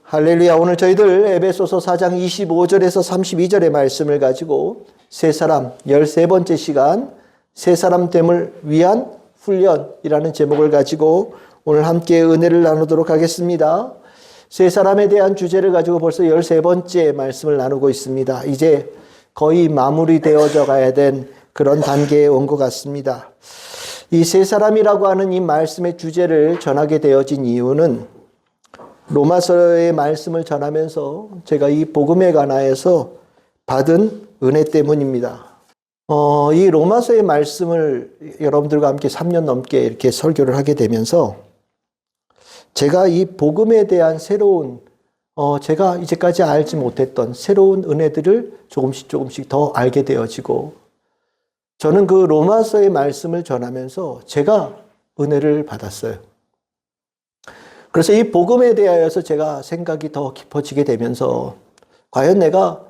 할렐루야. 오늘 저희들 에베소서 4장 25절에서 32절의 말씀을 가지고 새 사람 13번째 시간 새 사람 됨을 위한 훈련이라는 제목을 가지고 오늘 함께 은혜를 나누도록 하겠습니다. 새 사람에 대한 주제를 가지고 벌써 13번째 말씀을 나누고 있습니다. 이제 거의 마무리되어져 가야 된 그런 단계에 온 것 같습니다. 이 새 사람이라고 하는 이 말씀의 주제를 전하게 되어진 이유는 로마서의 말씀을 전하면서 제가 이 복음에 관하여서 받은 은혜 때문입니다. 이 로마서의 말씀을 여러분들과 함께 3년 넘게 이렇게 설교를 하게 되면서 제가 이 복음에 대한 새로운 제가 이제까지 알지 못했던 새로운 은혜들을 조금씩 더 알게 되어지고 저는 그 로마서의 말씀을 전하면서 제가 은혜를 받았어요. 그래서 이 복음에 대하여서 제가 생각이 더 깊어지게 되면서 과연 내가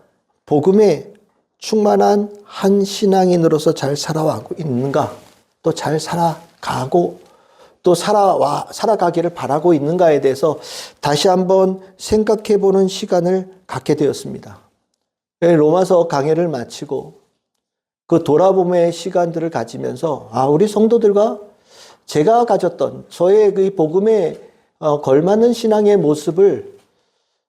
복음에 충만한 한 신앙인으로서 잘 살아가고 있는가, 또 잘 살아가고 또 살아가기를 바라고 있는가에 대해서 다시 한번 생각해 보는 시간을 갖게 되었습니다. 로마서 강해를 마치고 그 돌아봄의 시간들을 가지면서 우리 성도들과 제가 가졌던 저의 그 복음에 걸맞는 신앙의 모습을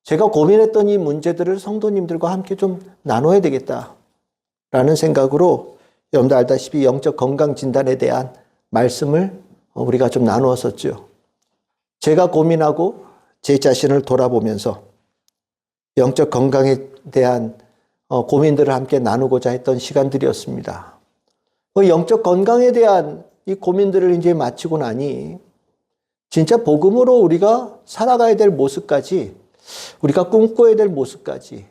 제가 고민했던 이 문제들을 성도님들과 함께 좀 나눠야 되겠다라는 생각으로 여러분들 알다시피 영적 건강 진단에 대한 말씀을 우리가 좀 나누었었죠. 제가 고민하고 제 자신을 돌아보면서 영적 건강에 대한 고민들을 함께 나누고자 했던 시간들이었습니다. 영적 건강에 대한 이 고민들을 이제 마치고 나니 진짜 복음으로 우리가 살아가야 될 모습까지, 우리가 꿈꿔야 될 모습까지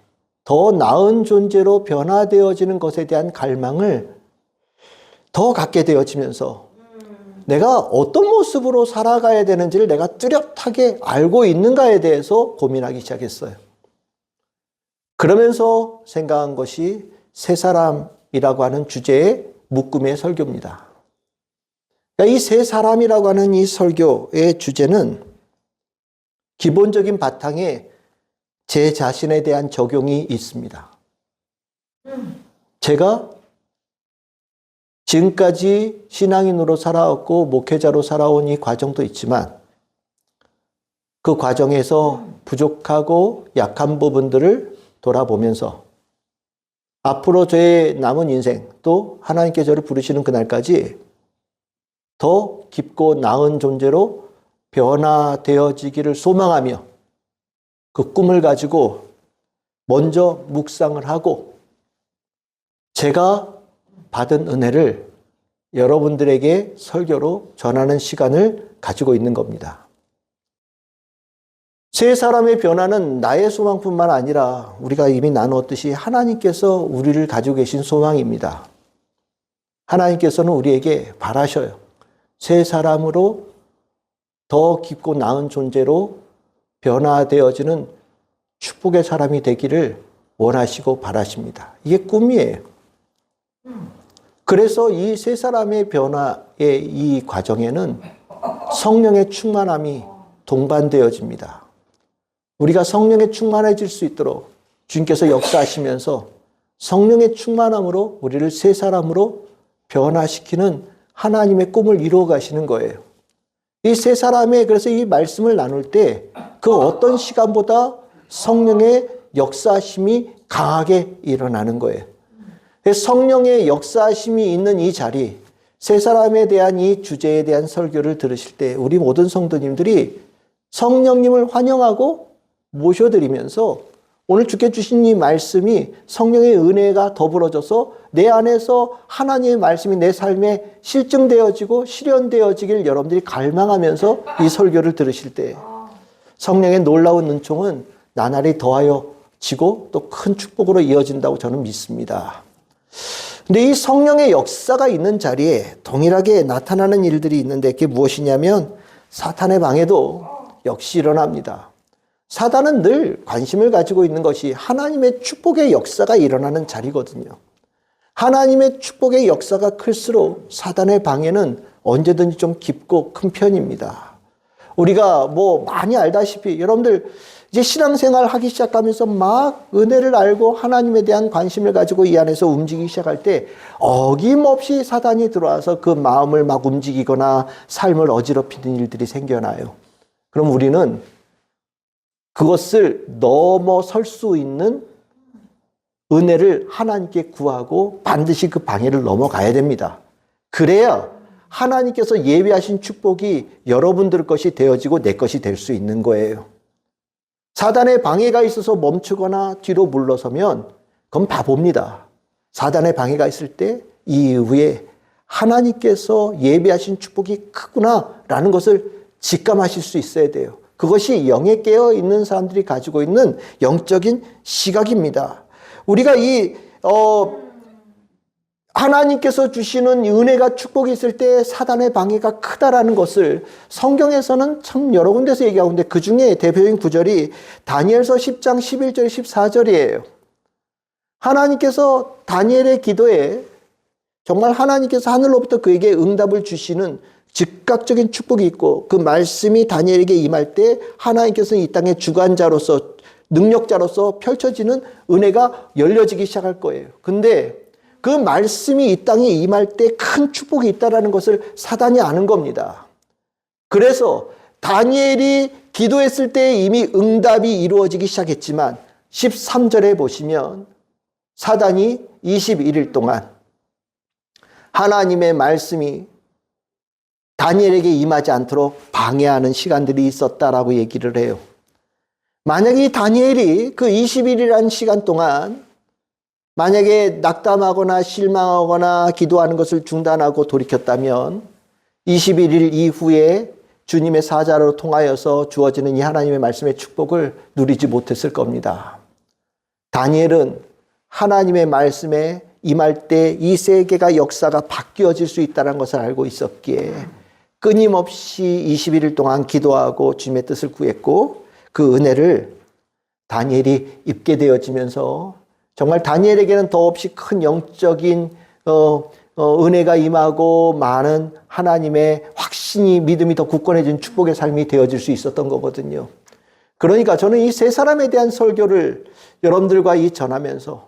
더 나은 존재로 변화되어지는 것에 대한 갈망을 더 갖게 되어지면서 내가 어떤 모습으로 살아가야 되는지를 내가 뚜렷하게 알고 있는가에 대해서 고민하기 시작했어요. 그러면서 생각한 것이 새 사람이라고 하는 주제의 묶음의 설교입니다. 이 새 사람이라고 하는 이 설교의 주제는 기본적인 바탕에 제 자신에 대한 적용이 있습니다. 제가 지금까지 신앙인으로 살아왔고 목회자로 살아온 이 과정도 있지만 그 과정에서 부족하고 약한 부분들을 돌아보면서 앞으로 저의 남은 인생 또 하나님께 저를 부르시는 그날까지 더 깊고 나은 존재로 변화되어지기를 소망하며 그 꿈을 가지고 먼저 묵상을 하고 제가 받은 은혜를 여러분들에게 설교로 전하는 시간을 가지고 있는 겁니다. 새 사람의 변화는 나의 소망뿐만 아니라 우리가 이미 나누었듯이 하나님께서 우리를 가지고 계신 소망입니다. 하나님께서는 우리에게 바라셔요. 새 사람으로 더 깊고 나은 존재로 변화되어지는 축복의 사람이 되기를 원하시고 바라십니다. 이게 꿈이에요. 그래서 이 새 사람의 변화의 이 과정에는 성령의 충만함이 동반되어집니다. 우리가 성령에 충만해질 수 있도록 주님께서 역사하시면서 성령의 충만함으로 우리를 새 사람으로 변화시키는 하나님의 꿈을 이루어 가시는 거예요. 이 세 사람의 그래서 이 말씀을 나눌 때 그 어떤 시간보다 성령의 역사심이 강하게 일어나는 거예요. 성령의 역사심이 있는 이 자리, 세 사람에 대한 이 주제에 대한 설교를 들으실 때 우리 모든 성도님들이 성령님을 환영하고 모셔드리면서 오늘 주께 주신 이 말씀이 성령의 은혜가 더불어져서 내 안에서 하나님의 말씀이 내 삶에 실증되어지고 실현되어지길 여러분들이 갈망하면서 이 설교를 들으실 때 성령의 놀라운 은총은 나날이 더하여지고 또 큰 축복으로 이어진다고 저는 믿습니다. 근데 이 성령의 역사가 있는 자리에 동일하게 나타나는 일들이 있는데 그게 무엇이냐면 사탄의 방해도 역시 일어납니다. 사단은 늘 관심을 가지고 있는 것이 하나님의 축복의 역사가 일어나는 자리거든요. 하나님의 축복의 역사가 클수록 사단의 방해는 언제든지 좀 깊고 큰 편입니다. 우리가 뭐 많이 알다시피 여러분들 이제 신앙생활 하기 시작하면서 막 은혜를 알고 하나님에 대한 관심을 가지고 이 안에서 움직이기 시작할 때 어김없이 사단이 들어와서 그 마음을 막 움직이거나 삶을 어지럽히는 일들이 생겨나요. 그럼 우리는 그것을 넘어설 수 있는 은혜를 하나님께 구하고 반드시 그 방해를 넘어가야 됩니다. 그래야 하나님께서 예비하신 축복이 여러분들 것이 되어지고 내 것이 될 수 있는 거예요. 사단의 방해가 있어서 멈추거나 뒤로 물러서면 그건 바보입니다. 사단의 방해가 있을 때 이후에 하나님께서 예비하신 축복이 크구나라는 것을 직감하실 수 있어야 돼요. 그것이 영에 깨어 있는 사람들이 가지고 있는 영적인 시각입니다. 우리가 하나님께서 주시는 은혜가 축복이 있을 때 사단의 방해가 크다라는 것을 성경에서는 참 여러 군데서 얘기하고 있는데 그 중에 대표적인 구절이 다니엘서 10장 11절 14절이에요. 하나님께서 다니엘의 기도에 정말 하나님께서 하늘로부터 그에게 응답을 주시는 즉각적인 축복이 있고 그 말씀이 다니엘에게 임할 때 하나님께서는 이 땅의 주관자로서 능력자로서 펼쳐지는 은혜가 열려지기 시작할 거예요. 근데 그 말씀이 이 땅에 임할 때 큰 축복이 있다는 것을 사단이 아는 겁니다. 그래서 다니엘이 기도했을 때 이미 응답이 이루어지기 시작했지만 13절에 보시면 사단이 21일 동안 하나님의 말씀이 다니엘에게 임하지 않도록 방해하는 시간들이 있었다라고 얘기를 해요. 만약에 이 다니엘이 그 20일이라는 시간 동안 만약에 낙담하거나 실망하거나 기도하는 것을 중단하고 돌이켰다면 21일 이후에 주님의 사자로 통하여서 주어지는 이 하나님의 말씀의 축복을 누리지 못했을 겁니다. 다니엘은 하나님의 말씀에 임할 때 이 세계가 역사가 바뀌어질 수 있다는 것을 알고 있었기에 끊임없이 21일 동안 기도하고 주님의 뜻을 구했고 그 은혜를 다니엘이 입게 되어지면서 정말 다니엘에게는 더없이 큰 영적인 은혜가 임하고 많은 하나님의 확신이 믿음이 더 굳건해진 축복의 삶이 되어질 수 있었던 거거든요. 그러니까 저는 이 세 사람에 대한 설교를 여러분들과 전하면서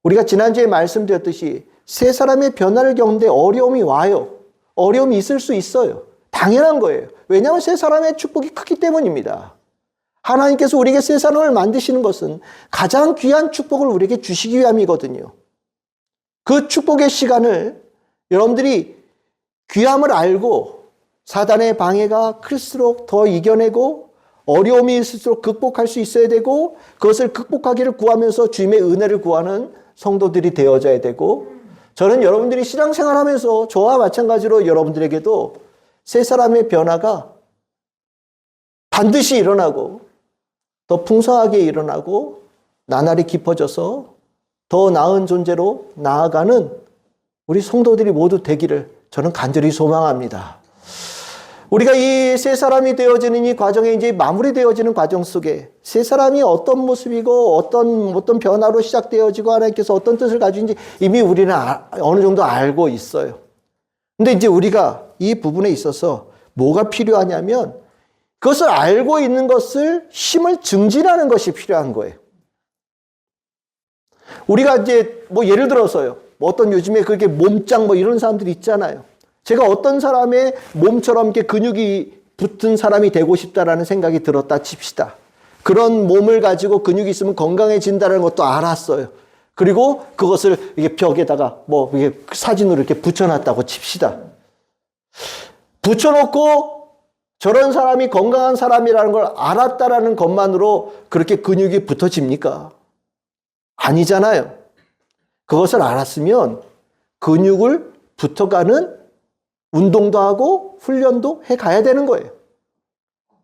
우리가 지난주에 말씀드렸듯이 세 사람의 변화를 겪는데 어려움이 와요. 어려움이 있을 수 있어요. 당연한 거예요. 왜냐하면 세 사람의 축복이 크기 때문입니다. 하나님께서 우리에게 세 사람을 만드시는 것은 가장 귀한 축복을 우리에게 주시기 위함이거든요. 그 축복의 시간을 여러분들이 귀함을 알고 사단의 방해가 클수록 더 이겨내고 어려움이 있을수록 극복할 수 있어야 되고 그것을 극복하기를 구하면서 주님의 은혜를 구하는 성도들이 되어져야 되고 저는 여러분들이 신앙생활하면서 저와 마찬가지로 여러분들에게도 세 사람의 변화가 반드시 일어나고 더 풍성하게 일어나고 나날이 깊어져서 더 나은 존재로 나아가는 우리 성도들이 모두 되기를 저는 간절히 소망합니다. 우리가 이 세 사람이 되어지는 이 과정에 이제 마무리되어지는 과정 속에 세 사람이 어떤 모습이고 어떤 변화로 시작되어지고 하나님께서 어떤 뜻을 가지는지 이미 우리는 어느 정도 알고 있어요. 근데 이제 우리가 이 부분에 있어서 뭐가 필요하냐면 그것을 알고 있는 것을 힘을 증진하는 것이 필요한 거예요. 우리가 이제 뭐 예를 들어서요. 어떤 요즘에 그렇게 몸짱 뭐 이런 사람들이 있잖아요. 제가 어떤 사람의 몸처럼 이렇게 근육이 붙은 사람이 되고 싶다라는 생각이 들었다 칩시다. 그런 몸을 가지고 근육이 있으면 건강해진다는 것도 알았어요. 그리고 그것을 이게 벽에다가 뭐 이게 사진으로 이렇게 붙여놨다고 칩시다. 붙여놓고 저런 사람이 건강한 사람이라는 걸 알았다라는 것만으로 그렇게 근육이 붙어집니까? 아니잖아요. 그것을 알았으면 근육을 붙어가는 운동도 하고 훈련도 해가야 되는 거예요.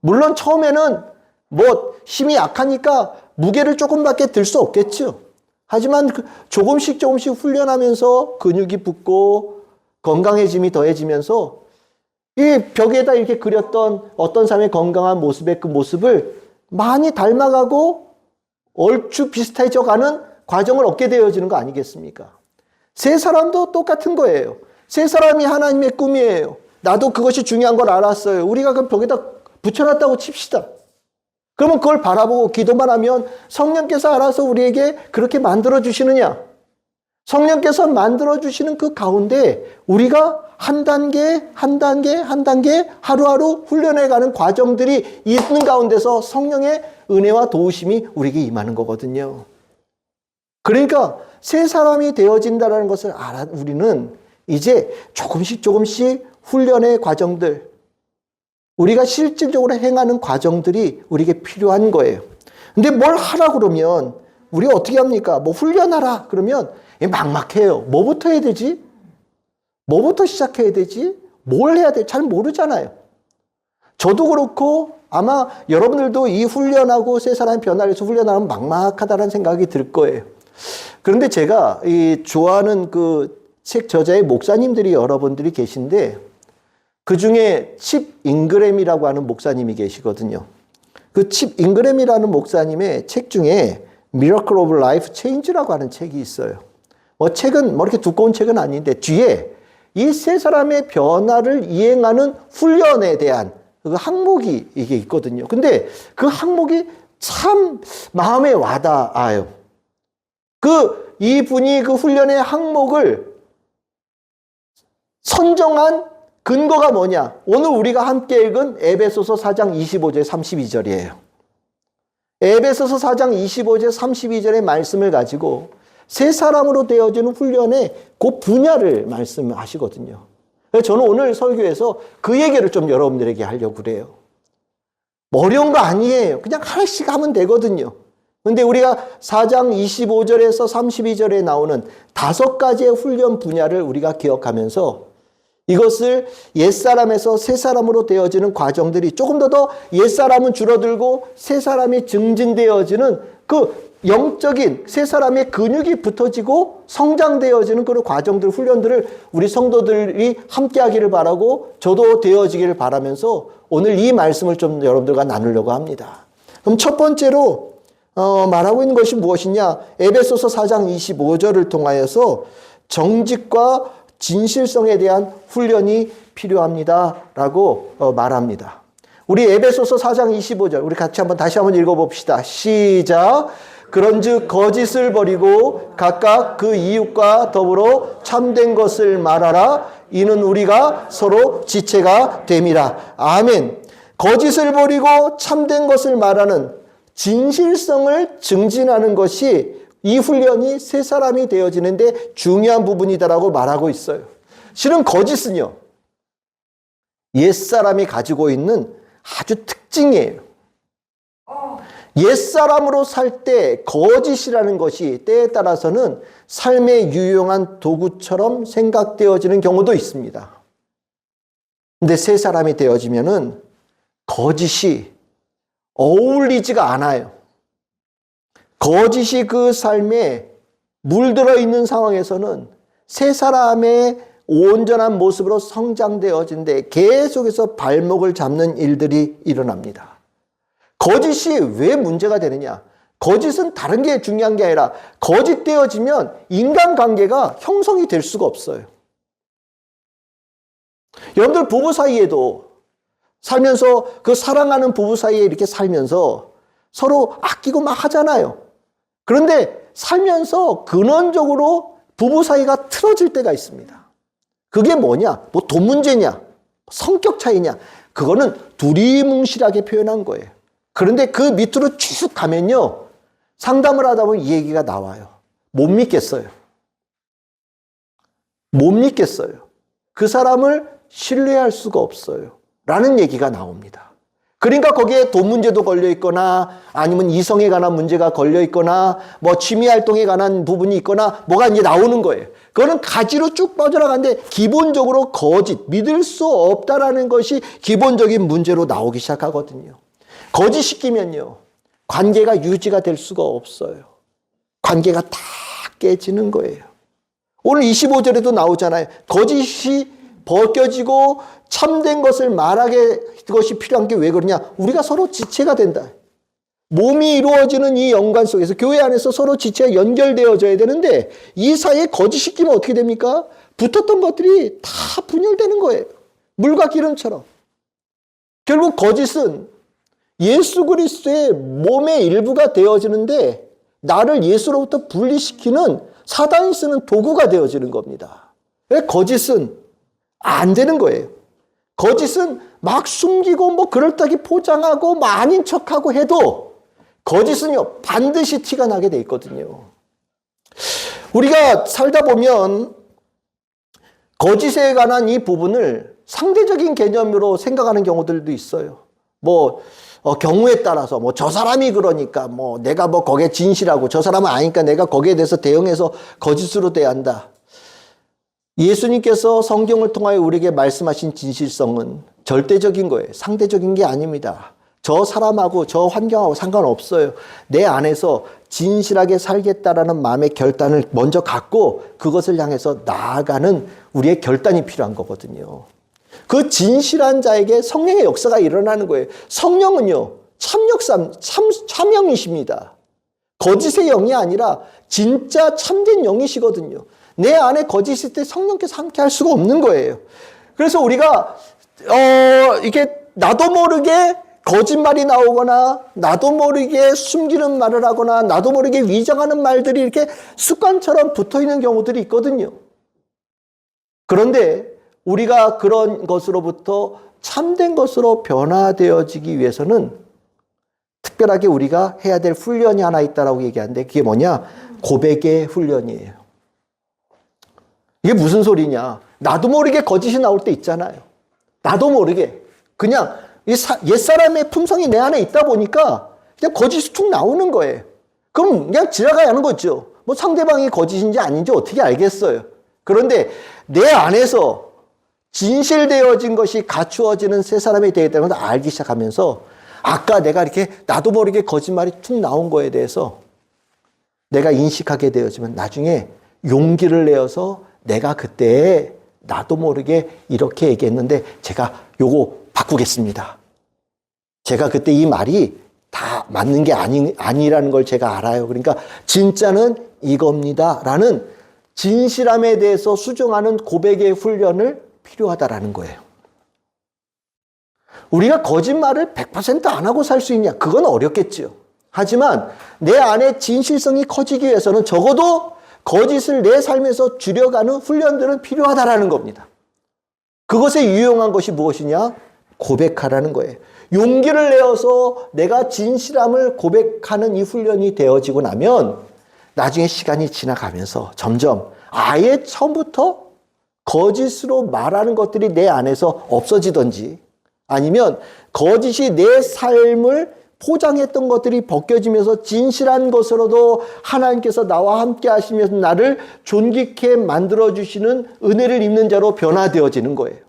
물론 처음에는 뭐 힘이 약하니까 무게를 조금밖에 들 수 없겠죠. 하지만 조금씩 훈련하면서 근육이 붙고 건강해짐이 더해지면서 이 벽에다 이렇게 그렸던 어떤 사람의 건강한 모습의 그 모습을 많이 닮아가고 얼추 비슷해져가는 과정을 얻게 되어지는 거 아니겠습니까? 세 사람도 똑같은 거예요. 세 사람이 하나님의 꿈이에요. 나도 그것이 중요한 걸 알았어요. 우리가 그 벽에다 붙여놨다고 칩시다. 그러면 그걸 바라보고 기도만 하면 성령께서 알아서 우리에게 그렇게 만들어주시느냐? 성령께서 만들어주시는 그 가운데 우리가 한 단계, 한 단계, 한 단계 하루하루 훈련해가는 과정들이 있는 가운데서 성령의 은혜와 도우심이 우리에게 임하는 거거든요. 그러니까 새 사람이 되어진다는 것을 알아 우리는 이제 조금씩 조금씩 훈련의 과정들, 우리가 실질적으로 행하는 과정들이 우리에게 필요한 거예요. 근데 뭘 하라 그러면 우리 어떻게 합니까? 뭐 훈련하라 그러면 막막해요. 뭐부터 해야 되지? 뭐부터 시작해야 되지? 뭘 해야 돼? 잘 모르잖아요. 저도 그렇고 아마 여러분들도 이 훈련하고 새 사람의 변화를 위해서 훈련하면 막막하다는 생각이 들 거예요. 그런데 제가 좋아하는 그 책 저자의 목사님들이 여러분들이 계신데 그 중에 칩 잉그램이라고 하는 목사님이 계시거든요. 그 칩 잉그램이라는 목사님의 책 중에 Miracle of Life Change라고 하는 책이 있어요. 책은 이렇게 두꺼운 책은 아닌데 뒤에 이 세 사람의 변화를 이행하는 훈련에 대한 그 항목이 이게 있거든요. 근데 그 항목이 참 마음에 와닿아요. 이분이 그 훈련의 항목을 선정한 근거가 뭐냐? 오늘 우리가 함께 읽은 에베소서 4장 25절 32절이에요. 에베소서 4장 25절 32절의 말씀을 가지고 새 사람으로 되어지는 훈련의 그 분야를 말씀하시거든요. 그래서 저는 오늘 설교에서 그 얘기를 좀 여러분들에게 하려고 그래요. 어려운 거 아니에요. 그냥 하나씩 하면 되거든요. 근데 우리가 4장 25절에서 32절에 나오는 5가지의 훈련 분야를 우리가 기억하면서 이것을 옛사람에서 새사람으로 되어지는 과정들이 조금 더 옛사람은 줄어들고 새사람이 증진되어지는 그 영적인 새사람의 근육이 붙어지고 성장되어지는 그런 과정들, 훈련들을 우리 성도들이 함께 하기를 바라고 저도 되어지기를 바라면서 오늘 이 말씀을 좀 여러분들과 나누려고 합니다. 그럼 첫 번째로 말하고 있는 것이 무엇이냐? 에베소서 4장 25절을 통하여서 정직과 진실성에 대한 훈련이 필요합니다라고 말합니다. 우리 에베소서 4장 25절 우리 같이 다시 한번 읽어봅시다. 시작. 그런즉 거짓을 버리고 각각 그 이웃과 더불어 참된 것을 말하라. 이는 우리가 서로 지체가 됨이라. 아멘. 거짓을 버리고 참된 것을 말하는 진실성을 증진하는 것이 이 훈련이 새 사람이 되어지는데 중요한 부분이다라고 말하고 있어요. 실은 거짓은요, 옛사람이 가지고 있는 아주 특징이에요. 옛사람으로 살 때 거짓이라는 것이 때에 따라서는 삶의 유용한 도구처럼 생각되어지는 경우도 있습니다. 근데 새 사람이 되어지면은 거짓이 어울리지가 않아요. 거짓이 그 삶에 물들어 있는 상황에서는 새 사람의 온전한 모습으로 성장되어진데 계속해서 발목을 잡는 일들이 일어납니다. 거짓이 왜 문제가 되느냐? 거짓은 다른 게 중요한 게 아니라 거짓되어지면 인간관계가 형성이 될 수가 없어요. 여러분들 부부 사이에도 살면서 그 사랑하는 부부 사이에 이렇게 살면서 서로 아끼고 막 하잖아요. 그런데 살면서 근원적으로 부부 사이가 틀어질 때가 있습니다. 그게 뭐냐? 뭐 돈 문제냐? 성격 차이냐? 그거는 두리뭉실하게 표현한 거예요. 그런데 그 밑으로 쭉 가면요. 상담을 하다 보면 이 얘기가 나와요. 못 믿겠어요. 못 믿겠어요. 그 사람을 신뢰할 수가 없어요. 라는 얘기가 나옵니다. 그러니까 거기에 돈 문제도 걸려 있거나 아니면 이성에 관한 문제가 걸려 있거나 뭐 취미 활동에 관한 부분이 있거나 뭐가 이제 나오는 거예요. 그거는 가지로 쭉 뻗어나가는데 기본적으로 거짓, 믿을 수 없다라는 것이 기본적인 문제로 나오기 시작하거든요. 거짓시키면요. 관계가 유지가 될 수가 없어요. 관계가 다 깨지는 거예요. 오늘 25절에도 나오잖아요. 거짓이 벗겨지고 참된 것을 말하게 것이 필요한 게 왜 그러냐? 우리가 서로 지체가 된다. 몸이 이루어지는 이 연관 속에서 교회 안에서 서로 지체가 연결되어져야 되는데 이 사이에 거짓이 끼면 어떻게 됩니까? 붙었던 것들이 다 분열되는 거예요. 물과 기름처럼. 결국 거짓은 예수 그리스도의 몸의 일부가 되어지는데 나를 예수로부터 분리시키는 사단이 쓰는 도구가 되어지는 겁니다. 거짓은 안 되는 거예요. 거짓은 막 숨기고 뭐 그럴듯하게 포장하고 뭐 아닌 척하고 해도 거짓은요 반드시 티가 나게 돼 있거든요. 우리가 살다 보면 거짓에 관한 이 부분을 상대적인 개념으로 생각하는 경우들도 있어요. 뭐 경우에 따라서 뭐 저 사람이 그러니까 뭐 내가 뭐 거기에 진실하고 저 사람은 아니까 내가 거기에 대해서 대응해서 거짓으로 대한다. 예수님께서 성경을 통하여 우리에게 말씀하신 진실성은 절대적인 거예요. 상대적인 게 아닙니다. 저 사람하고 저 환경하고 상관없어요. 내 안에서 진실하게 살겠다라는 마음의 결단을 먼저 갖고 그것을 향해서 나아가는 우리의 결단이 필요한 거거든요. 그 진실한 자에게 성령의 역사가 일어나는 거예요. 성령은요, 참영이십니다. 거짓의 영이 아니라 진짜 참된 영이시거든요. 내 안에 거짓일 때 성령께서 함께 할 수가 없는 거예요. 그래서 우리가, 이게 나도 모르게 거짓말이 나오거나, 나도 모르게 숨기는 말을 하거나, 나도 모르게 위장하는 말들이 이렇게 습관처럼 붙어 있는 경우들이 있거든요. 그런데 우리가 그런 것으로부터 참된 것으로 변화되어지기 위해서는 특별하게 우리가 해야 될 훈련이 하나 있다라고 얘기하는데 그게 뭐냐? 고백의 훈련이에요. 이게 무슨 소리냐? 나도 모르게 거짓이 나올 때 있잖아요. 나도 모르게. 그냥 옛사람의 품성이 내 안에 있다 보니까 그냥 거짓이 툭 나오는 거예요. 그럼 그냥 지나가야 하는 거죠. 뭐 상대방이 거짓인지 아닌지 어떻게 알겠어요. 그런데 내 안에서 진실되어진 것이 갖추어지는 새 사람이 되겠다는 것을 알기 시작하면서 아까 내가 이렇게 나도 모르게 거짓말이 툭 나온 거에 대해서 내가 인식하게 되어지면 나중에 용기를 내어서 내가 그때 나도 모르게 이렇게 얘기했는데 제가 요거 바꾸겠습니다. 제가 그때 이 말이 다 맞는 게 아니라는 걸 제가 알아요. 그러니까 진짜는 이겁니다. 라는 진실함에 대해서 수정하는 고백의 훈련을 필요하다라는 거예요. 우리가 거짓말을 100% 안 하고 살 수 있냐? 그건 어렵겠지요. 하지만 내 안에 진실성이 커지기 위해서는 적어도 거짓을 내 삶에서 줄여가는 훈련들은 필요하다라는 겁니다. 그것에 유용한 것이 무엇이냐? 고백하라는 거예요. 용기를 내어서 내가 진실함을 고백하는 이 훈련이 되어지고 나면 나중에 시간이 지나가면서 점점 아예 처음부터 거짓으로 말하는 것들이 내 안에서 없어지든지 아니면 거짓이 내 삶을 포장했던 것들이 벗겨지면서 진실한 것으로도 하나님께서 나와 함께 하시면서 나를 존귀케 만들어주시는 은혜를 입는 자로 변화되어지는 거예요.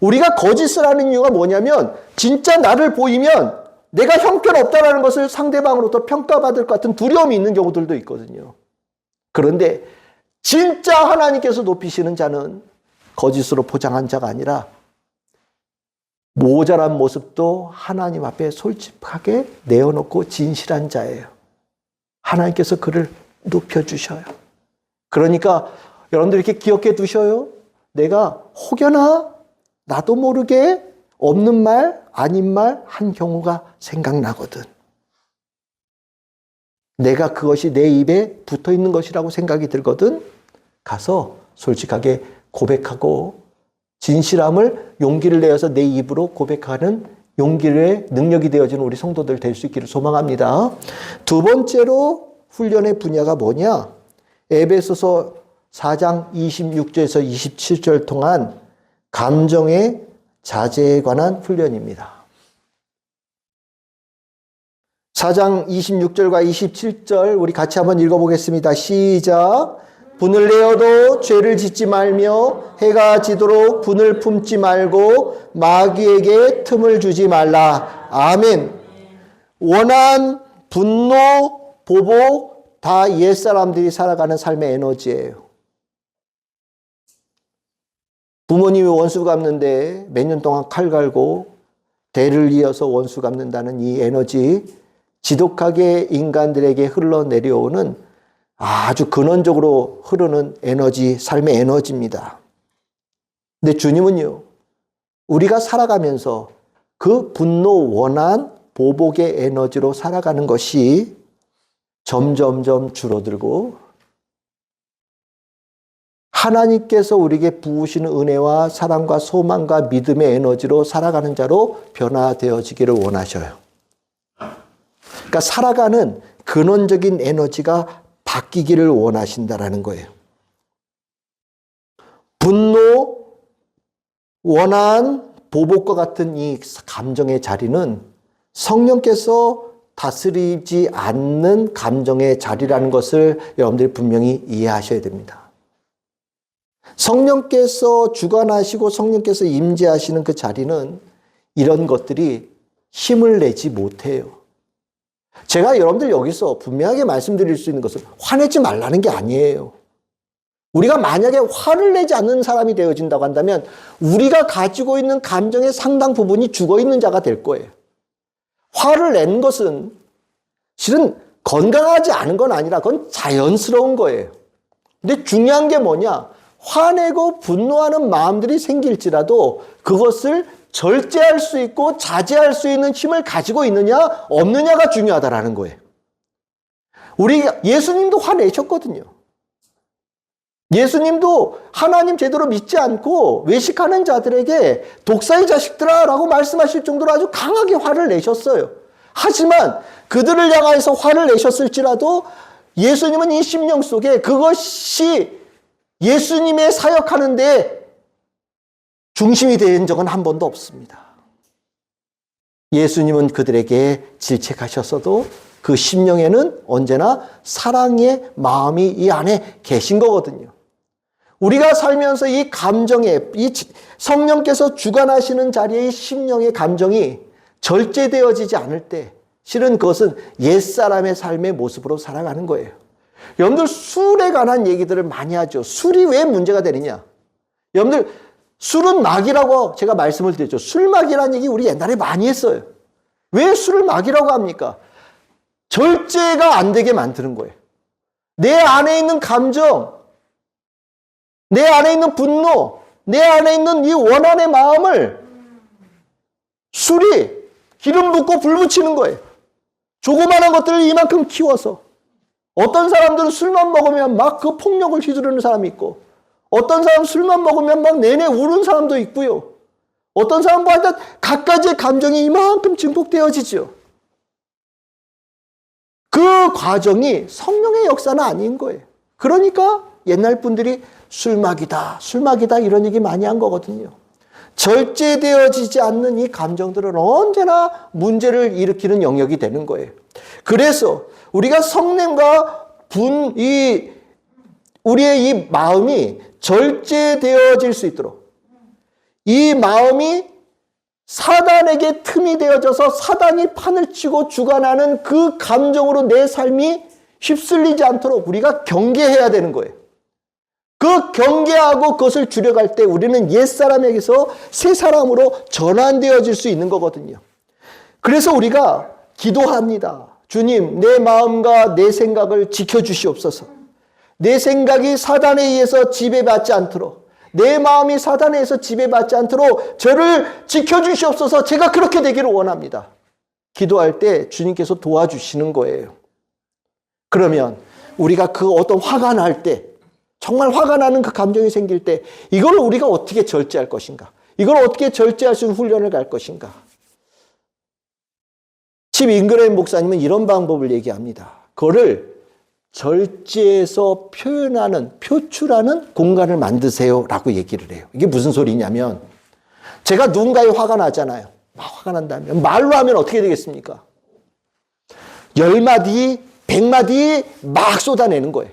우리가 거짓을 하는 이유가 뭐냐면 진짜 나를 보이면 내가 형편없다라는 것을 상대방으로부터 평가받을 것 같은 두려움이 있는 경우들도 있거든요. 그런데 진짜 하나님께서 높이시는 자는 거짓으로 포장한 자가 아니라 모자란 모습도 하나님 앞에 솔직하게 내어놓고 진실한 자예요. 하나님께서 그를 높여주셔요. 그러니까 여러분들 이렇게 기억해 두셔요. 내가 혹여나 나도 모르게 없는 말, 아닌 말 한 경우가 생각나거든. 내가 그것이 내 입에 붙어 있는 것이라고 생각이 들거든. 가서 솔직하게 고백하고 진실함을 용기를 내어서 내 입으로 고백하는 용기의 능력이 되어지는 우리 성도들 될 수 있기를 소망합니다. 두 번째로 훈련의 분야가 뭐냐? 에베소서 4장 26절에서 27절 통한 감정의 자제에 관한 훈련입니다. 4장 26절과 27절 우리 같이 한번 읽어보겠습니다. 시작. 분을 내어도 죄를 짓지 말며 해가 지도록 분을 품지 말고 마귀에게 틈을 주지 말라. 아멘. 원한, 분노, 보복 다 옛사람들이 살아가는 삶의 에너지예요. 부모님이 원수 갚는데 몇 년 동안 칼 갈고 대를 이어서 원수 갚는다는 이 에너지 지독하게 인간들에게 흘러내려오는 아주 근원적으로 흐르는 에너지, 삶의 에너지입니다. 근데 주님은요, 우리가 살아가면서 그 분노, 원한, 보복의 에너지로 살아가는 것이 점점점 줄어들고 하나님께서 우리에게 부으시는 은혜와 사랑과 소망과 믿음의 에너지로 살아가는 자로 변화되어지기를 원하셔요. 그러니까 살아가는 근원적인 에너지가 바뀌기를 원하신다라는 거예요. 분노, 원한, 보복과 같은 이 감정의 자리는 성령께서 다스리지 않는 감정의 자리라는 것을 여러분들이 분명히 이해하셔야 됩니다. 성령께서 주관하시고 성령께서 임재하시는 그 자리는 이런 것들이 힘을 내지 못해요. 제가 여러분들 여기서 분명하게 말씀드릴 수 있는 것은 화내지 말라는 게 아니에요. 우리가 만약에 화를 내지 않는 사람이 되어진다고 한다면 우리가 가지고 있는 감정의 상당 부분이 죽어있는 자가 될 거예요. 화를 낸 것은 실은 건강하지 않은 건 아니라 그건 자연스러운 거예요. 근데 중요한 게 뭐냐? 화내고 분노하는 마음들이 생길지라도 그것을 절제할 수 있고 자제할 수 있는 힘을 가지고 있느냐 없느냐가 중요하다라는 거예요. 우리 예수님도 화내셨거든요. 예수님도 하나님 제대로 믿지 않고 외식하는 자들에게 독사의 자식들아 라고 말씀하실 정도로 아주 강하게 화를 내셨어요. 하지만 그들을 향해서 화를 내셨을지라도 예수님은 이 심령 속에 그것이 예수님의 사역하는 데 중심이 된 적은 한 번도 없습니다. 예수님은 그들에게 질책하셨어도 그 심령에는 언제나 사랑의 마음이 이 안에 계신 거거든요. 우리가 살면서 이 감정에, 이 성령께서 주관하시는 자리의 심령의 감정이 절제되어지지 않을 때 실은 그것은 옛사람의 삶의 모습으로 살아가는 거예요. 여러분들 술에 관한 얘기들을 많이 하죠. 술이 왜 문제가 되느냐? 여러분들 술은 막이라고 제가 말씀을 드렸죠. 술막이라는 얘기 우리 옛날에 많이 했어요. 왜 술을 막이라고 합니까? 절제가 안 되게 만드는 거예요. 내 안에 있는 감정, 내 안에 있는 분노, 내 안에 있는 이 원한의 마음을 술이 기름 붓고 불 붙이는 거예요. 조그마한 것들을 이만큼 키워서. 어떤 사람들은 술만 먹으면 막 그 폭력을 휘두르는 사람이 있고, 어떤 사람은 술만 먹으면 막 내내 우는 사람도 있고요. 어떤 사람은 하여튼 각가지의 감정이 이만큼 증폭되어지죠. 그 과정이 성령의 역사는 아닌 거예요. 그러니까 옛날 분들이 술막이다, 술막이다 이런 얘기 많이 한 거거든요. 절제되어지지 않는 이 감정들은 언제나 문제를 일으키는 영역이 되는 거예요. 그래서 우리가 성령과 우리의 이 마음이 절제되어질 수 있도록 이 마음이 사단에게 틈이 되어져서 사단이 판을 치고 주관하는 그 감정으로 내 삶이 휩쓸리지 않도록 우리가 경계해야 되는 거예요. 그 경계하고 그것을 줄여갈 때 우리는 옛사람에게서 새사람으로 전환되어질 수 있는 거거든요. 그래서 우리가 기도합니다. 주님, 내 마음과 내 생각을 지켜주시옵소서. 내 생각이 사단에 의해서 지배받지 않도록, 내 마음이 사단에 의해서 지배받지 않도록 저를 지켜주시옵소서. 제가 그렇게 되기를 원합니다. 기도할 때 주님께서 도와주시는 거예요. 그러면 우리가 그 어떤 화가 날 때, 정말 화가 나는 그 감정이 생길 때 이걸 우리가 어떻게 절제할 것인가? 이걸 어떻게 절제할 수 있는 훈련을 갈 것인가? 칩 잉그레임 목사님은 이런 방법을 얘기합니다. 그거를 절제해서 표출하는 공간을 만드세요 라고 얘기를 해요. 이게 무슨 소리냐면 제가 누군가에 화가 나잖아요. 막 화가 난다면 말로 하면 어떻게 되겠습니까? 10마디, 100마디 막 쏟아내는 거예요.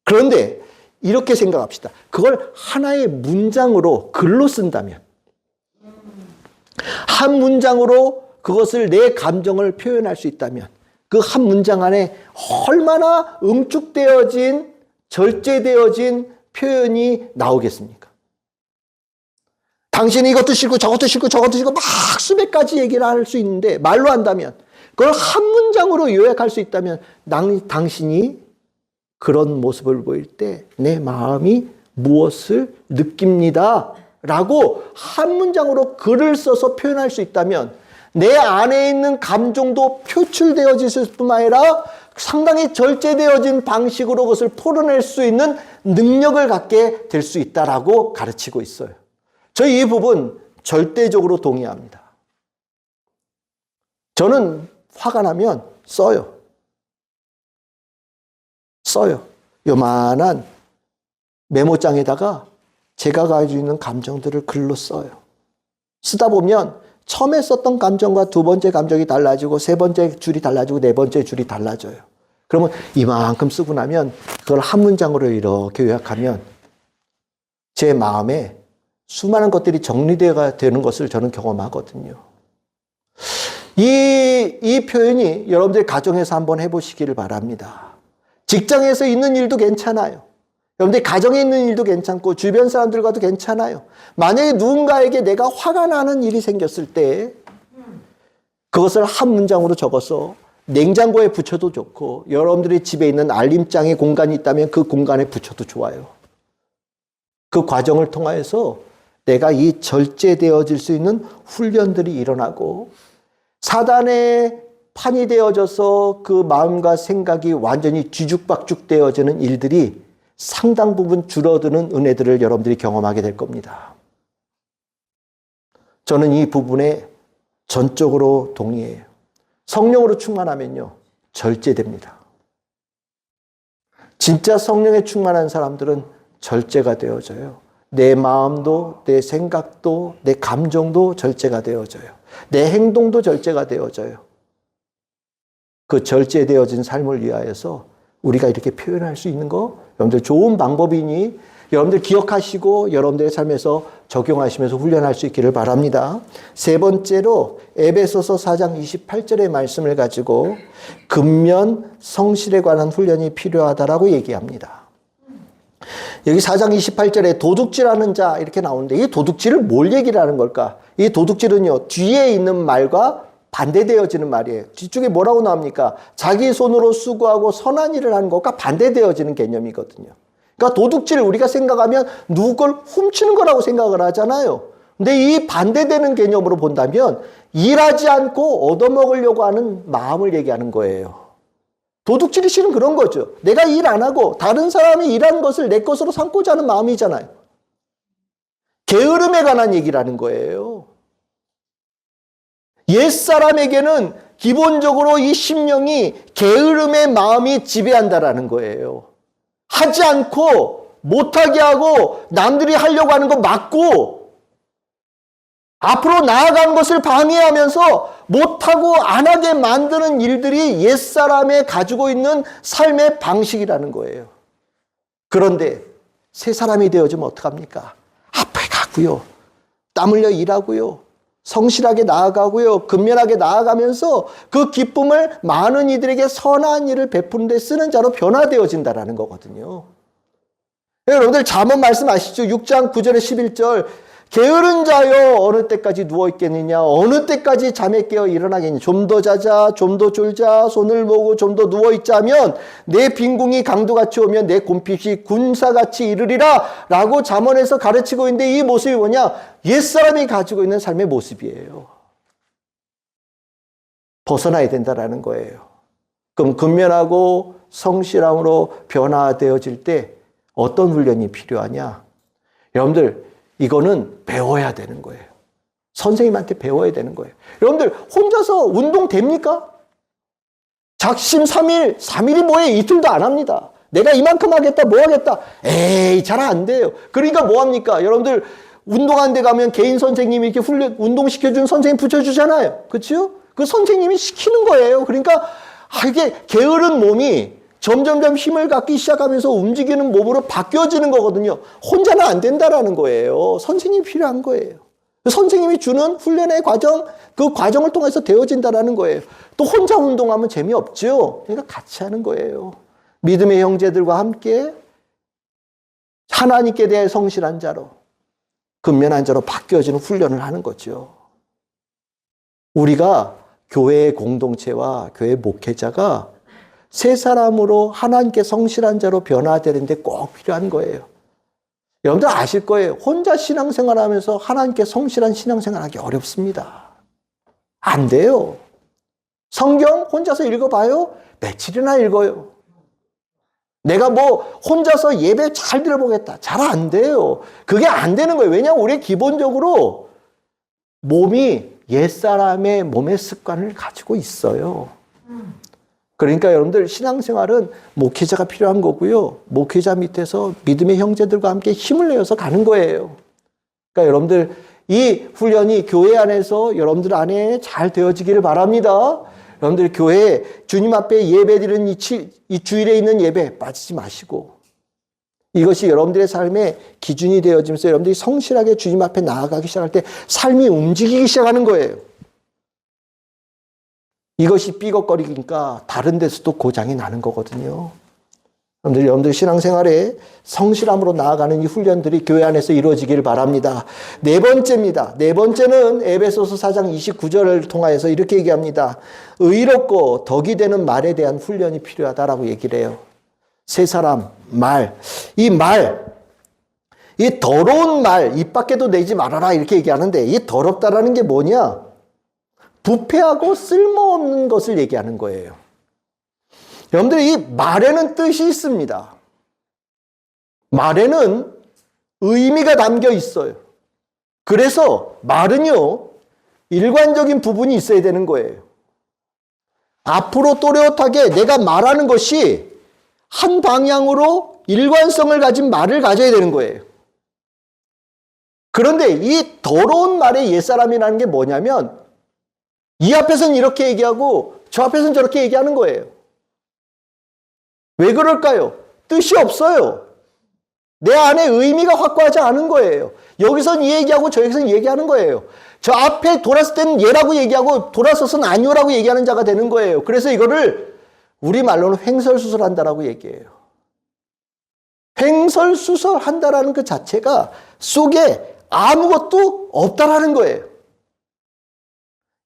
그런데 이렇게 생각합시다. 그걸 하나의 문장으로 글로 쓴다면 한 문장으로 그것을 내 감정을 표현할 수 있다면 그 한 문장 안에 얼마나 응축되어진 절제되어진 표현이 나오겠습니까? 당신이 이것도 싫고 저것도 싫고 저것도 싫고 막 수백 가지 얘기를 할 수 있는데 말로 한다면 그걸 한 문장으로 요약할 수 있다면 당신이 그런 모습을 보일 때 내 마음이 무엇을 느낍니다 라고 한 문장으로 글을 써서 표현할 수 있다면 내 안에 있는 감정도 표출되어질 뿐만 아니라 상당히 절제되어진 방식으로 그것을 풀어낼 수 있는 능력을 갖게 될 수 있다라고 가르치고 있어요. 저희 이 부분 절대적으로 동의합니다. 저는 화가 나면 써요. 요만한 메모장에다가 제가 가지고 있는 감정들을 글로 써요. 쓰다 보면 처음에 썼던 감정과 두 번째 감정이 달라지고 세 번째 줄이 달라지고 네 번째 줄이 달라져요. 그러면 이만큼 쓰고 나면 그걸 한 문장으로 이렇게 요약하면 제 마음에 수많은 것들이 정리되는 것을 저는 경험하거든요. 이 표현이 여러분들 가정에서 한번 해보시기를 바랍니다. 직장에서 있는 일도 괜찮아요. 여러분들 가정에 있는 일도 괜찮고 주변 사람들과도 괜찮아요. 만약에 누군가에게 내가 화가 나는 일이 생겼을 때 그것을 한 문장으로 적어서 냉장고에 붙여도 좋고 여러분들이 집에 있는 알림장의 공간이 있다면 그 공간에 붙여도 좋아요. 그 과정을 통해서 내가 이 절제되어질 수 있는 훈련들이 일어나고 사단의 판이 되어져서 그 마음과 생각이 완전히 뒤죽박죽 되어지는 일들이 상당 부분 줄어드는 은혜들을 여러분들이 경험하게 될 겁니다. 저는 이 부분에 전적으로 동의해요. 성령으로 충만하면요, 절제됩니다. 진짜 성령에 충만한 사람들은 절제가 되어져요. 내 마음도, 내 생각도, 내 감정도 절제가 되어져요. 내 행동도 절제가 되어져요. 그 절제되어진 삶을 위하여서 우리가 이렇게 표현할 수 있는 거 여러분들 좋은 방법이니 여러분들 기억하시고 여러분들의 삶에서 적용하시면서 훈련할 수 있기를 바랍니다. 세 번째로 에베소서 4장 28절의 말씀을 가지고 근면 성실에 관한 훈련이 필요하다라고 얘기합니다. 여기 4장 28절에 도둑질하는 자 이렇게 나오는데 이 도둑질을 뭘 얘기를 하는 걸까? 이 도둑질은요, 뒤에 있는 말과 반대되어지는 말이에요. 뒤쪽에 뭐라고 나옵니까? 자기 손으로 수고하고 선한 일을 하는 것과 반대되어지는 개념이거든요. 그러니까 도둑질 우리가 생각하면 누구 걸 훔치는 거라고 생각을 하잖아요. 근데 이 반대되는 개념으로 본다면 일하지 않고 얻어먹으려고 하는 마음을 얘기하는 거예요. 도둑질이 실은 그런 거죠. 내가 일 안 하고 다른 사람이 일한 것을 내 것으로 삼고자 하는 마음이잖아요. 게으름에 관한 얘기를 하는 거예요. 옛사람에게는 기본적으로 이 심령이 게으름의 마음이 지배한다라는 거예요. 하지 않고 못하게 하고 남들이 하려고 하는 거 막고 앞으로 나아가는 것을 방해하면서 못하고 안 하게 만드는 일들이 옛사람에 가지고 있는 삶의 방식이라는 거예요. 그런데 새 사람이 되어지면 어떡합니까? 앞에 가고요. 땀 흘려 일하고요. 성실하게 나아가고요. 근면하게 나아가면서 그 기쁨을 많은 이들에게 선한 일을 베푸는 데 쓰는 자로 변화되어진다는 거거든요. 여러분들 잠언 말씀 아시죠? 6장 9절에 11절 게으른 자여 어느 때까지 누워있겠느냐 어느 때까지 잠에 깨어 일어나겠느냐 좀 더 자자 좀 더 졸자 손을 모으고 좀 더 누워있자면 내 빈궁이 강도같이 오면 내 곰핏이 군사같이 이르리라 라고 잠언에서 가르치고 있는데 이 모습이 뭐냐? 옛사람이 가지고 있는 삶의 모습이에요. 벗어나야 된다라는 거예요. 그럼 근면하고 성실함으로 변화되어질 때 어떤 훈련이 필요하냐? 여러분들 이거는 배워야 되는 거예요. 선생님한테 배워야 되는 거예요. 여러분들 혼자서 운동 됩니까? 작심 3일, 3일이 뭐예요? 이틀도 안 합니다. 내가 이만큼 하겠다, 뭐 하겠다. 에이, 잘 안 돼요. 그러니까 뭐 합니까? 여러분들 운동하는 데 가면 개인 선생님이 이렇게 운동시켜준 선생님 붙여주잖아요. 그렇죠? 그 선생님이 시키는 거예요. 그러니까 이게 게으른 몸이 점점점 힘을 갖기 시작하면서 움직이는 몸으로 바뀌어지는 거거든요. 혼자는 안 된다라는 거예요. 선생님이 필요한 거예요. 선생님이 주는 훈련의 과정, 그 과정을 통해서 되어진다라는 거예요. 또 혼자 운동하면 재미없죠. 그러니까 같이 하는 거예요. 믿음의 형제들과 함께 하나님께 대해 성실한 자로, 근면한 자로 바뀌어지는 훈련을 하는 거죠. 우리가 교회의 공동체와 교회 목회자가 새 사람으로 하나님께 성실한 자로 변화되는데 꼭 필요한 거예요. 여러분들 아실 거예요. 혼자 신앙생활하면서 하나님께 성실한 신앙생활하기 어렵습니다. 안 돼요. 성경 혼자서 읽어봐요. 며칠이나 읽어요. 내가 뭐 혼자서 예배 잘 들어보겠다. 잘 안 돼요. 그게 안 되는 거예요. 왜냐하면 우리 기본적으로 몸이 옛사람의 몸의 습관을 가지고 있어요. 그러니까 여러분들 신앙생활은 목회자가 필요한 거고요. 목회자 밑에서 믿음의 형제들과 함께 힘을 내어서 가는 거예요. 그러니까 여러분들 이 훈련이 교회 안에서 여러분들 안에 잘 되어지기를 바랍니다. 여러분들 교회에 주님 앞에 예배드리는 이 주일에 있는 예배 빠지지 마시고 이것이 여러분들의 삶의 기준이 되어지면서 여러분들이 성실하게 주님 앞에 나아가기 시작할 때 삶이 움직이기 시작하는 거예요. 이것이 삐걱거리니까 다른 데서도 고장이 나는 거거든요. 여러분들 신앙생활에 성실함으로 나아가는 이 훈련들이 교회 안에서 이루어지길 바랍니다. 네 번째입니다. 네 번째는 에베소서 4장 29절을 통하여서 이렇게 얘기합니다. 의롭고 덕이 되는 말에 대한 훈련이 필요하다라고 얘기를 해요. 세 사람, 말. 이 더러운 말, 입 밖에도 내지 말아라 이렇게 얘기하는데 이 더럽다라는 게 뭐냐? 부패하고 쓸모없는 것을 얘기하는 거예요. 여러분들 이 말에는 뜻이 있습니다. 말에는 의미가 담겨 있어요. 그래서 말은요, 일관적인 부분이 있어야 되는 거예요. 앞으로 또렷하게 내가 말하는 것이 한 방향으로 일관성을 가진 말을 가져야 되는 거예요. 그런데 이 더러운 말의 옛사람이라는 게 뭐냐면 이 앞에서는 이렇게 얘기하고 저 앞에서는 저렇게 얘기하는 거예요. 왜 그럴까요? 뜻이 없어요. 내 안에 의미가 확고하지 않은 거예요. 여기선 이 얘기하고 저기선 이 얘기하는 거예요. 저 앞에 돌았을 때는 얘라고 얘기하고 돌아서서는 아니오라고 얘기하는 자가 되는 거예요. 그래서 이거를 우리말로는 횡설수설한다라고 얘기해요. 횡설수설한다라는 그 자체가 속에 아무것도 없다라는 거예요.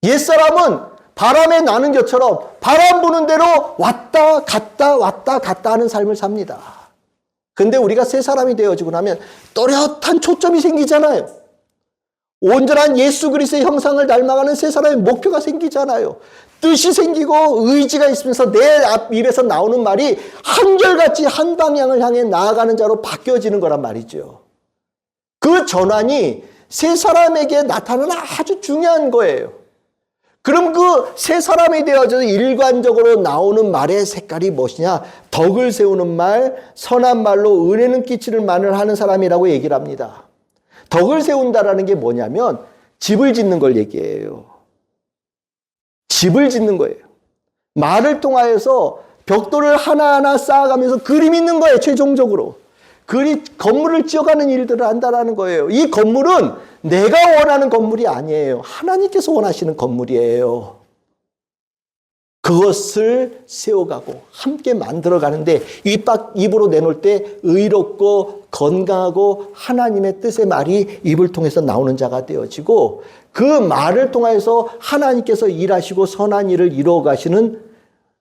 옛사람은 바람에 나는 것처럼 바람 부는 대로 왔다 갔다 하는 삶을 삽니다. 근데 우리가 새 사람이 되어지고 나면 또렷한 초점이 생기잖아요. 온전한 예수 그리스도의 형상을 닮아가는 새 사람의 목표가 생기잖아요. 뜻이 생기고 의지가 있으면서 내 입에서 나오는 말이 한결같이 한 방향을 향해 나아가는 자로 바뀌어지는 거란 말이죠. 그 전환이 새 사람에게 나타나는 아주 중요한 거예요. 그럼 그 새 사람이 되어져서 일관적으로 나오는 말의 색깔이 무엇이냐? 덕을 세우는 말, 선한 말로 은혜는 끼치는 말을 하는 사람이라고 얘기를 합니다. 덕을 세운다라는 게 뭐냐면 집을 짓는 걸 얘기해요. 집을 짓는 거예요. 말을 통하여서 벽돌을 하나하나 쌓아가면서 그림 있는 거예요. 최종적으로. 건물을 지어가는 일들을 한다라는 거예요. 이 건물은 내가 원하는 건물이 아니에요. 하나님께서 원하시는 건물이에요. 그것을 세워가고 함께 만들어가는데 입으로 내놓을 때 의롭고 건강하고 하나님의 뜻의 말이 입을 통해서 나오는 자가 되어지고 그 말을 통해서 하나님께서 일하시고 선한 일을 이루어 가시는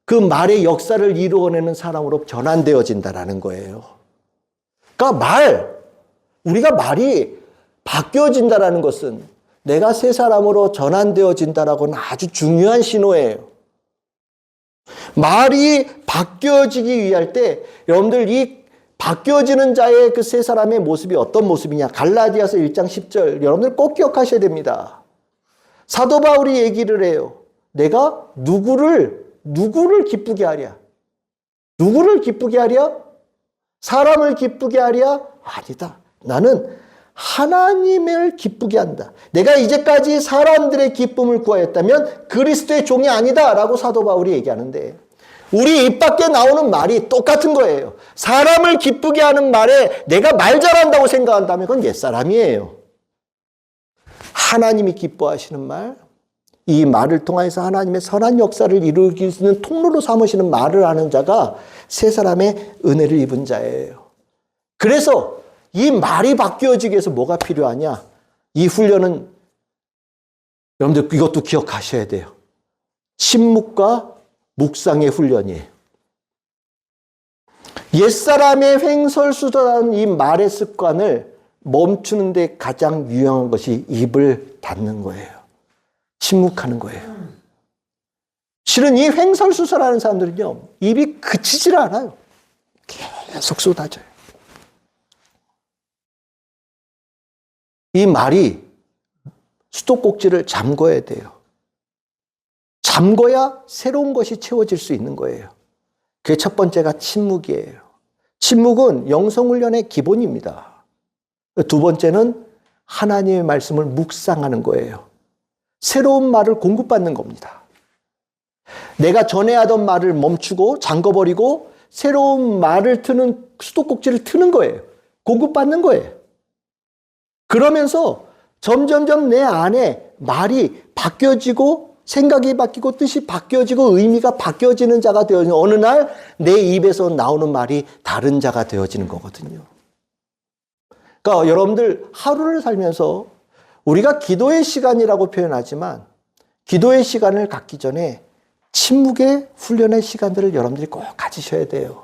그 말의 역사를 이루어내는 사람으로 전환되어진다라는 거예요. 그러니까 우리가 말이 바뀌어진다라는 것은 내가 새 사람으로 전환되어진다라고는 아주 중요한 신호예요. 말이 바뀌어지기 위할 때 여러분들 이 바뀌어지는 자의 그 새 사람의 모습이 어떤 모습이냐? 갈라디아서 1장 10절 여러분들 꼭 기억하셔야 됩니다. 사도 바울이 얘기를 해요. 내가 누구를 기쁘게 하랴? 누구를 기쁘게 하랴? 사람을 기쁘게 하랴? 아니다. 나는 하나님을 기쁘게 한다. 내가 이제까지 사람들의 기쁨을 구하였다면 그리스도의 종이 아니다 라고 사도 바울이 얘기하는데 우리 입 밖에 나오는 말이 똑같은 거예요. 사람을 기쁘게 하는 말에 내가 말 잘한다고 생각한다면 그건 옛사람이에요. 하나님이 기뻐하시는 말, 이 말을 통해서 하나님의 선한 역사를 이루기 있는 통로로 삼으시는 말을 하는 자가 새 사람의 은혜를 입은 자예요. 그래서 이 말이 바뀌어지기 위해서 뭐가 필요하냐? 이 훈련은 여러분들 이것도 기억하셔야 돼요. 침묵과 묵상의 훈련이에요. 옛사람의 횡설수설한 이 말의 습관을 멈추는데 가장 유용한 것이 입을 닫는 거예요. 침묵하는 거예요. 실은 이 횡설수설하는 사람들은요, 입이 그치질 않아요. 계속 쏟아져요. 이 말이 수도꼭지를 잠궈야 돼요. 잠궈야 새로운 것이 채워질 수 있는 거예요. 그게 첫 번째가 침묵이에요. 침묵은 영성훈련의 기본입니다. 두 번째는 하나님의 말씀을 묵상하는 거예요. 새로운 말을 공급받는 겁니다. 내가 전에 하던 말을 멈추고 잠궈버리고 새로운 말을 트는 수도꼭지를 트는 거예요. 공급받는 거예요. 그러면서 점점점 내 안에 말이 바뀌어지고 생각이 바뀌고 뜻이 바뀌어지고 의미가 바뀌어지는 자가 되어지는 어느 날 내 입에서 나오는 말이 다른 자가 되어지는 거거든요. 그러니까 여러분들 하루를 살면서 우리가 기도의 시간이라고 표현하지만 기도의 시간을 갖기 전에 침묵의 훈련의 시간들을 여러분들이 꼭 가지셔야 돼요.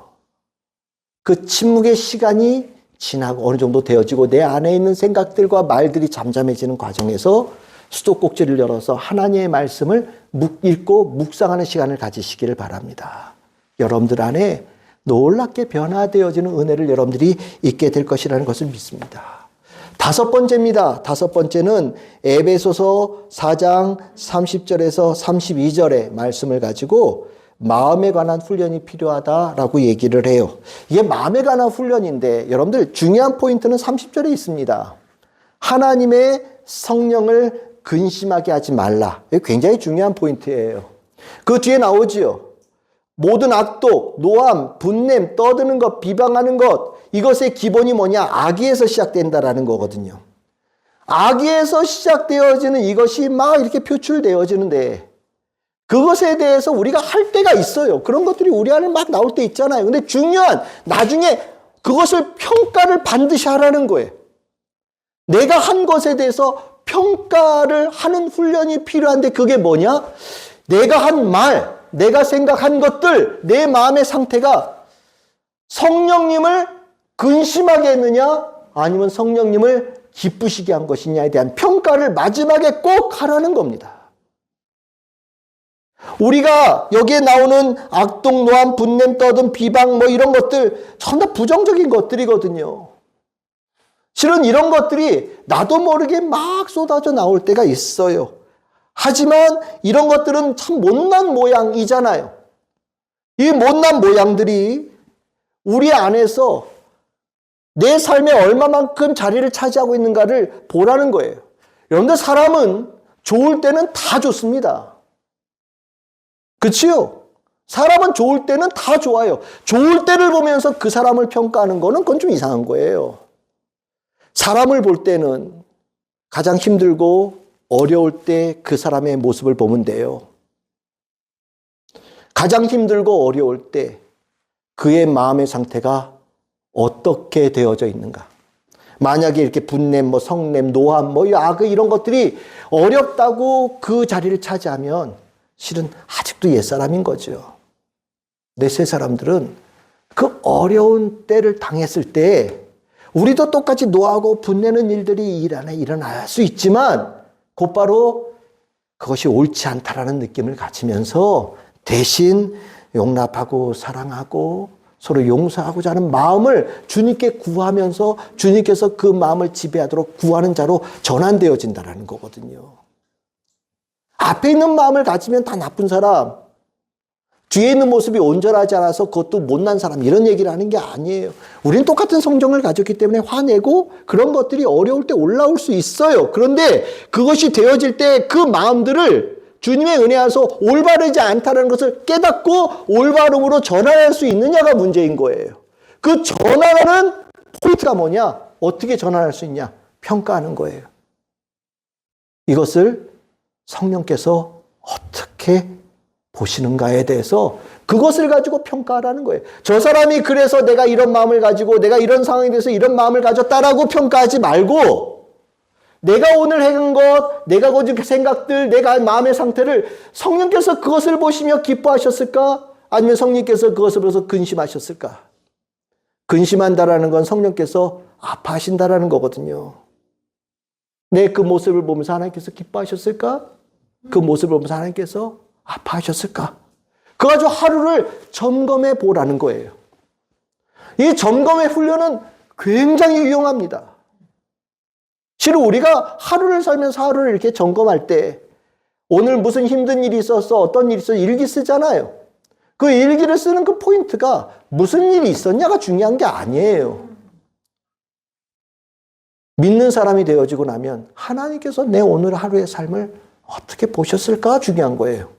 그 침묵의 시간이 지나고 어느 정도 되어지고 내 안에 있는 생각들과 말들이 잠잠해지는 과정에서 수도꼭지를 열어서 하나님의 말씀을 읽고 묵상하는 시간을 가지시기를 바랍니다. 여러분들 안에 놀랍게 변화되어지는 은혜를 여러분들이 있게 될 것이라는 것을 믿습니다. 다섯 번째입니다. 다섯 번째는 에베소서 4장 30절에서 32절의 말씀을 가지고 마음에 관한 훈련이 필요하다라고 얘기를 해요. 이게 마음에 관한 훈련인데 여러분들 중요한 포인트는 30절에 있습니다. 하나님의 성령을 근심하게 하지 말라. 이게 굉장히 중요한 포인트예요. 그 뒤에 나오지요. 모든 악독, 노함, 분냄, 떠드는 것, 비방하는 것, 이것의 기본이 뭐냐? 악의에서 시작된다라는 거거든요. 악의에서 시작되어지는 이것이 막 이렇게 표출되어지는데 그것에 대해서 우리가 할 때가 있어요. 그런 것들이 우리 안에 막 나올 때 있잖아요. 근데 중요한 나중에 그것을 평가를 반드시 하라는 거예요. 내가 한 것에 대해서 평가를 하는 훈련이 필요한데 그게 뭐냐? 내가 한 말, 내가 생각한 것들, 내 마음의 상태가 성령님을 근심하게 했느냐? 아니면 성령님을 기쁘시게 한 것이냐에 대한 평가를 마지막에 꼭 하라는 겁니다. 우리가 여기에 나오는 악독, 노함, 분냄, 떠듬, 비방 뭐 이런 것들 전부 다 부정적인 것들이거든요. 실은 이런 것들이 나도 모르게 막 쏟아져 나올 때가 있어요. 하지만 이런 것들은 참 못난 모양이잖아요. 이 못난 모양들이 우리 안에서 내 삶에 얼마만큼 자리를 차지하고 있는가를 보라는 거예요. 여러분들 사람은 좋을 때는 다 좋습니다. 그치요? 사람은 좋을 때는 다 좋아요. 좋을 때를 보면서 그 사람을 평가하는 거는 그건 좀 이상한 거예요. 사람을 볼 때는 가장 힘들고 어려울 때 그 사람의 모습을 보면 돼요. 가장 힘들고 어려울 때 그의 마음의 상태가 어떻게 되어져 있는가. 만약에 이렇게 분냄, 뭐 성냄, 노함, 뭐 악 이런 것들이 어렵다고 그 자리를 차지하면 실은 아직도 옛사람인 거죠. 내 새 사람들은 그 어려운 때를 당했을 때 우리도 똑같이 노하고 분내는 일들이 일 안에 일어날 수 있지만 곧바로 그것이 옳지 않다라는 느낌을 가지면서 대신 용납하고 사랑하고 서로 용서하고자 하는 마음을 주님께 구하면서 주님께서 그 마음을 지배하도록 구하는 자로 전환되어진다는 거거든요. 앞에 있는 마음을 가지면 다 나쁜 사람, 뒤에 있는 모습이 온전하지 않아서 그것도 못난 사람 이런 얘기를 하는 게 아니에요. 우리는 똑같은 성정을 가졌기 때문에 화내고 그런 것들이 어려울 때 올라올 수 있어요. 그런데 그것이 되어질 때 그 마음들을 주님의 은혜 안에서 올바르지 않다는 것을 깨닫고 올바름으로 전환할 수 있느냐가 문제인 거예요. 그 전환하는 포인트가 뭐냐? 어떻게 전환할 수 있냐? 평가하는 거예요. 이것을 성령께서 어떻게 보시는가에 대해서 그것을 가지고 평가하라는 거예요. 저 사람이 그래서 내가 이런 마음을 가지고 내가 이런 상황에 대해서 이런 마음을 가졌다라고 평가하지 말고 내가 오늘 한 것, 내가 가진 생각들, 내가 마음의 상태를 성령께서 그것을 보시며 기뻐하셨을까? 아니면 성령께서 그것을 보면서 근심하셨을까? 근심한다라는 건 성령께서 아파하신다라는 거거든요. 내 그 모습을 보면서 하나님께서 기뻐하셨을까? 그 모습을 보면서 하나님께서 아파하셨을까? 그거 가지고 하루를 점검해 보라는 거예요. 이 점검의 훈련은 굉장히 유용합니다. 실은 우리가 하루를 살면서 하루를 이렇게 점검할 때 오늘 무슨 힘든 일이 있었어, 어떤 일이 있었어, 일기 쓰잖아요. 그 일기를 쓰는 그 포인트가 무슨 일이 있었냐가 중요한 게 아니에요. 믿는 사람이 되어지고 나면 하나님께서 내 오늘 하루의 삶을 어떻게 보셨을까 중요한 거예요.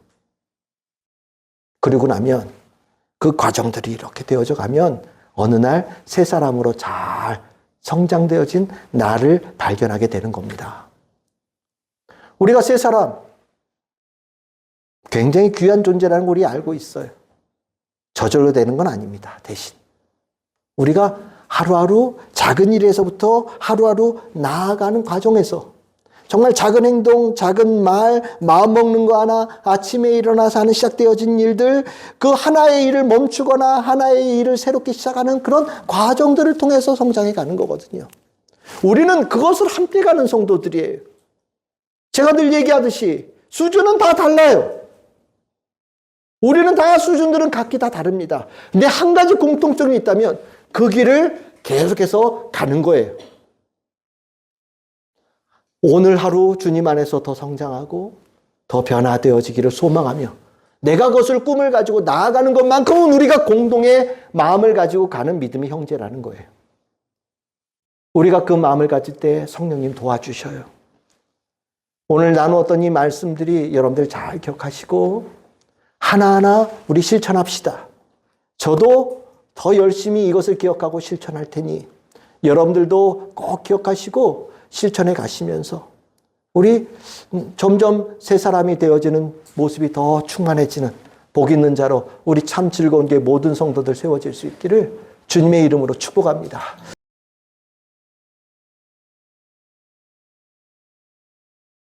그리고 나면 그 과정들이 이렇게 되어져 가면 어느 날 새 사람으로 잘 성장되어진 나를 발견하게 되는 겁니다. 우리가 새 사람 굉장히 귀한 존재라는 걸 우리 알고 있어요. 저절로 되는 건 아닙니다. 대신 우리가 하루하루 작은 일에서부터 하루하루 나아가는 과정에서 정말 작은 행동, 작은 말, 마음 먹는 거 하나, 아침에 일어나서 하는 시작되어진 일들, 그 하나의 일을 멈추거나 하나의 일을 새롭게 시작하는 그런 과정들을 통해서 성장해 가는 거거든요. 우리는 그것을 함께 가는 성도들이에요. 제가 늘 얘기하듯이 수준은 다 달라요. 우리는 다 수준들은 각기 다 다릅니다. 근데 한 가지 공통점이 있다면 그 길을 계속해서 가는 거예요. 오늘 하루 주님 안에서 더 성장하고 더 변화되어지기를 소망하며 내가 그것을 꿈을 가지고 나아가는 것만큼은 우리가 공동의 마음을 가지고 가는 믿음의 형제라는 거예요. 우리가 그 마음을 가질 때 성령님 도와주셔요. 오늘 나누었던 이 말씀들이 여러분들 잘 기억하시고 하나하나 우리 실천합시다. 저도 더 열심히 이것을 기억하고 실천할 테니 여러분들도 꼭 기억하시고 실천해 가시면서 우리 점점 새 사람이 되어지는 모습이 더 충만해지는 복 있는 자로 우리 참 즐거운 게 모든 성도들 세워질 수 있기를 주님의 이름으로 축복합니다.